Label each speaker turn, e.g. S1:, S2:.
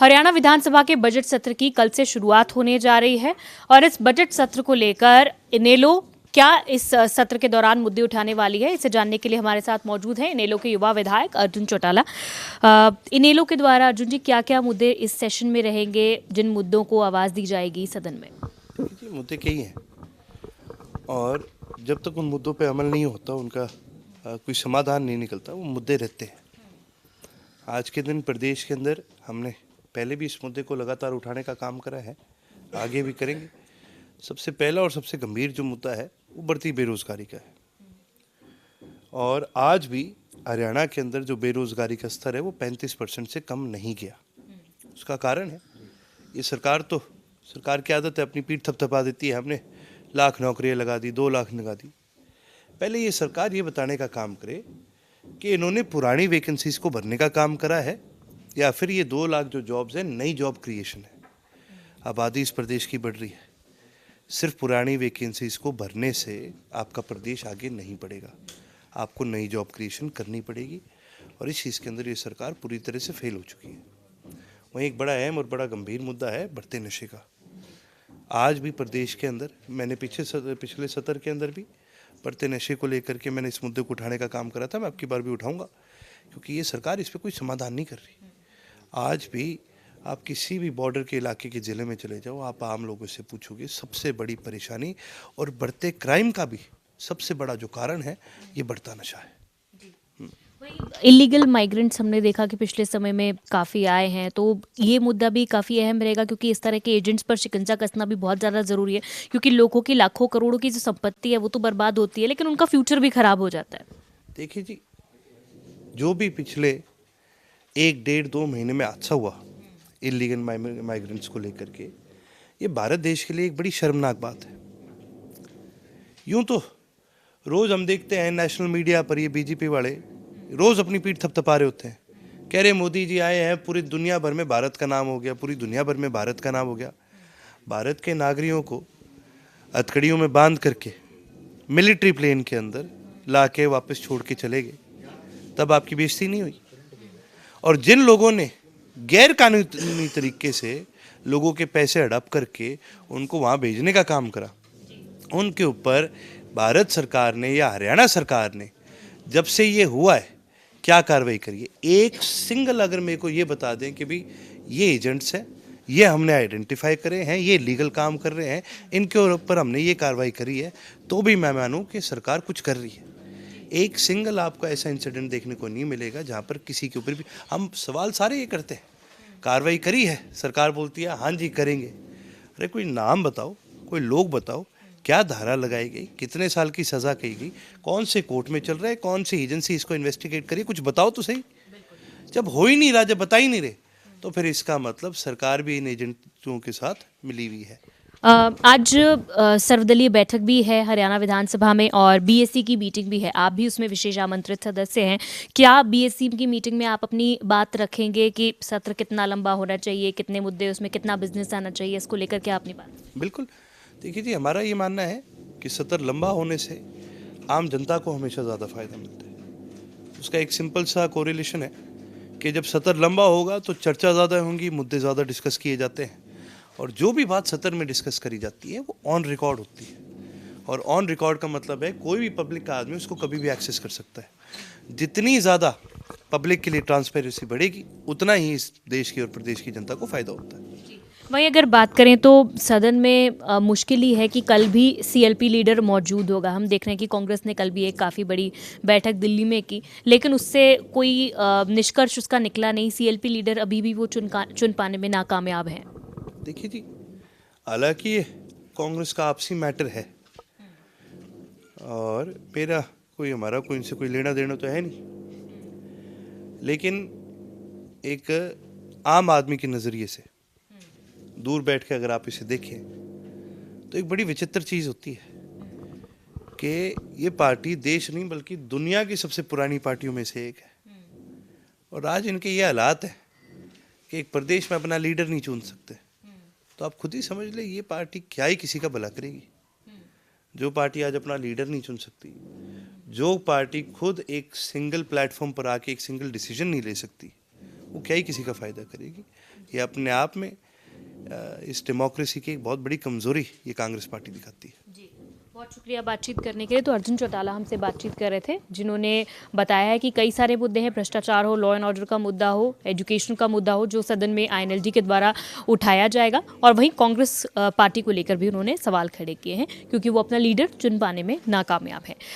S1: हरियाणा विधानसभा के बजट सत्र की कल से शुरुआत होने जा रही है और इस बजट सत्र को लेकर इनेलो क्या इस सत्र के दौरान मुद्दे उठाने वाली है, इसे जानने के लिए हमारे साथ मौजूद हैं इनेलो के युवा विधायक अर्जुन चौटाला। इनेलो के द्वारा अर्जुन जी क्या क्या मुद्दे इस सेशन में रहेंगे, जिन मुद्दों को आवाज दी जाएगी सदन में?
S2: जी, मुद्दे कई हैं और जब तक उन मुद्दों पे अमल नहीं होता, उनका कोई समाधान नहीं निकलता, वो मुद्दे रहते हैं। आज के दिन प्रदेश के अंदर हमने पहले भी इस मुद्दे को लगातार उठाने का काम करा है, आगे भी करेंगे। सबसे पहला और सबसे गंभीर जो मुद्दा है वो बढ़ती बेरोजगारी का है और आज भी हरियाणा के अंदर जो बेरोजगारी का स्तर है वो 35% से कम नहीं गया। उसका कारण है ये सरकार की आदत है, अपनी पीठ थपथपा देती है। हमने लाख नौकरियां लगा दी, 2 लाख लगा दी। पहले ये सरकार ये बताने का काम करे कि इन्होंने पुरानी वैकेंसीज को भरने का काम करा है या फिर ये 2 लाख जो जॉब्स हैं नई जॉब क्रिएशन है। आबादी इस प्रदेश की बढ़ रही है, सिर्फ पुरानी वैकेंसीज को भरने से आपका प्रदेश आगे नहीं बढ़ेगा, आपको नई जॉब क्रिएशन करनी पड़ेगी और इस चीज़ के अंदर ये सरकार पूरी तरह से फेल हो चुकी है। वहीं एक बड़ा अहम और बड़ा गंभीर मुद्दा है बढ़ते नशे का। आज भी प्रदेश के अंदर मैंने पिछले सत्र के अंदर भी बढ़ते नशे को लेकर के मैंने इस मुद्दे को उठाने का काम करा था। मैं आपकी बार भी उठाऊंगा क्योंकि ये सरकार इस पर कोई समाधान नहीं कर रही। आज भी आप किसी भी बॉर्डर के इलाके के ज़िले में चले जाओ, आप आम लोगों से पूछोगे, सबसे बड़ी परेशानी और बढ़ते क्राइम का भी सबसे बड़ा जो कारण है ये बढ़ता नशा है।
S1: इलीगल माइग्रेंट्स हमने देखा कि पिछले समय में काफ़ी आए हैं, तो ये मुद्दा भी काफ़ी अहम रहेगा क्योंकि इस तरह के एजेंट्स पर शिकंजा कसना भी बहुत ज़्यादा ज़रूरी है क्योंकि लोगों की लाखों करोड़ों की जो संपत्ति है वो तो बर्बाद होती है, लेकिन उनका फ्यूचर भी खराब हो जाता है।
S2: देखिए जी, जो भी पिछले 1-1.5-2 महीने में हादसा हुआ इलीगल माइग्रेंट्स को लेकर के, ये भारत देश के लिए एक बड़ी शर्मनाक बात है। यूं तो रोज हम देखते हैं नेशनल मीडिया पर ये बीजेपी वाले रोज अपनी पीठ थपथपा रहे होते हैं, कह रहे मोदी जी आए हैं, पूरी दुनिया भर में भारत का नाम हो गया, पूरी दुनिया भर में भारत का नाम हो गया। भारत के नागरिकों को हथकड़ियों में बांध करके मिलिट्री प्लेन के अंदर ला के वापस छोड़ के चले गए, तब आपकी बेइज्जती नहीं हुई? और जिन लोगों ने गैर कानूनी तरीके से लोगों के पैसे हड़प करके उनको वहाँ भेजने का काम करा, उनके ऊपर भारत सरकार ने या हरियाणा सरकार ने जब से ये हुआ है क्या कार्रवाई करिए? एक सिंगल अगर मेरे को ये बता दें कि भाई ये एजेंट्स हैं, ये हमने आइडेंटिफाई करे हैं, ये लीगल काम कर रहे हैं, इनके ऊपर हमने ये कार्रवाई करी है, तो भी मैं मानूं कि सरकार कुछ कर रही है। एक सिंगल आपको ऐसा इंसिडेंट देखने को नहीं मिलेगा जहाँ पर किसी के ऊपर भी हम सवाल सारे ये करते हैं, कार्रवाई करी है, सरकार बोलती है हाँ जी करेंगे। अरे कोई नाम बताओ, कोई लोग बताओ, क्या धारा लगाई गई, कितने साल की सज़ा कही गई, कौन से कोर्ट में चल रहा है, कौन सी एजेंसी इसको इन्वेस्टिगेट करी, कुछ बताओ तो सही। जब हो ही नहीं रहा, जब बता ही नहीं रहे, तो फिर इसका मतलब सरकार भी इन एजेंटों के साथ मिली हुई है।
S1: आज सर्वदलीय बैठक भी है हरियाणा विधानसभा में और बीएससी की मीटिंग भी है, आप भी उसमें विशेष आमंत्रित सदस्य हैं। क्या बीएससी की मीटिंग में आप अपनी बात रखेंगे कि सत्र कितना लंबा होना चाहिए, कितने मुद्दे, उसमें कितना बिजनेस आना चाहिए, इसको लेकर क्या अपनी बात?
S2: बिल्कुल, देखिए जी, हमारा ये मानना है कि सत्र लंबा होने से आम जनता को हमेशा ज़्यादा फायदा मिलता है। उसका एक सिंपल सा कोरिलेशन है कि जब सत्र लंबा होगा तो चर्चा ज़्यादा होंगी, मुद्दे ज़्यादा डिस्कस किए जाते हैं और जो भी बात सत्र में डिस्कस करी जाती है वो ऑन रिकॉर्ड होती है। और ऑन रिकॉर्ड का मतलब है कोई भी पब्लिक का आदमी उसको कभी भी एक्सेस कर सकता है। जितनी ज़्यादा पब्लिक के लिए ट्रांसपेरेंसी बढ़ेगी उतना ही इस देश की और प्रदेश की जनता को फ़ायदा होता है।
S1: वहीं अगर बात करें तो सदन में मुश्किल ही है कि कल भी सीएलपी लीडर मौजूद होगा। हम देख रहे हैं कि कांग्रेस ने कल भी एक काफ़ी बड़ी बैठक दिल्ली में की, लेकिन उससे कोई निष्कर्ष उसका निकला नहीं। सीएलपी लीडर अभी भी वो चुन पाने में नाकामयाब हैं।
S2: देखिए जी, हालांकि ये कांग्रेस का आपसी मैटर है और हमारा कोई इनसे कोई लेना देना तो है नहीं, लेकिन एक आम आदमी के नज़रिए से दूर बैठ के अगर आप इसे देखें तो एक बड़ी विचित्र चीज़ होती है कि ये पार्टी देश नहीं बल्कि दुनिया की सबसे पुरानी पार्टियों में से एक है और आज इनके ये हालात है कि एक प्रदेश में अपना लीडर नहीं चुन सकते। तो आप खुद ही समझ ले ये पार्टी क्या ही किसी का भला करेगी। जो पार्टी आज अपना लीडर नहीं चुन सकती, जो पार्टी खुद एक सिंगल प्लेटफॉर्म पर आके एक सिंगल डिसीजन नहीं ले सकती, वो क्या ही किसी का फ़ायदा करेगी। ये अपने आप में इस डेमोक्रेसी की एक बहुत बड़ी कमजोरी ये कांग्रेस पार्टी दिखाती है।
S1: जी, बहुत शुक्रिया बातचीत करने के लिए। तो अर्जुन चौटाला हमसे बातचीत कर रहे थे, जिन्होंने बताया है कि कई सारे मुद्दे हैं, भ्रष्टाचार हो, लॉ एंड ऑर्डर का मुद्दा हो, एजुकेशन का मुद्दा हो, जो सदन में आईएनएलडी के द्वारा उठाया जाएगा। और वहीं कांग्रेस पार्टी को लेकर भी उन्होंने सवाल खड़े किए हैं, क्योंकि वो अपना लीडर चुन पाने में नाकामयाब है।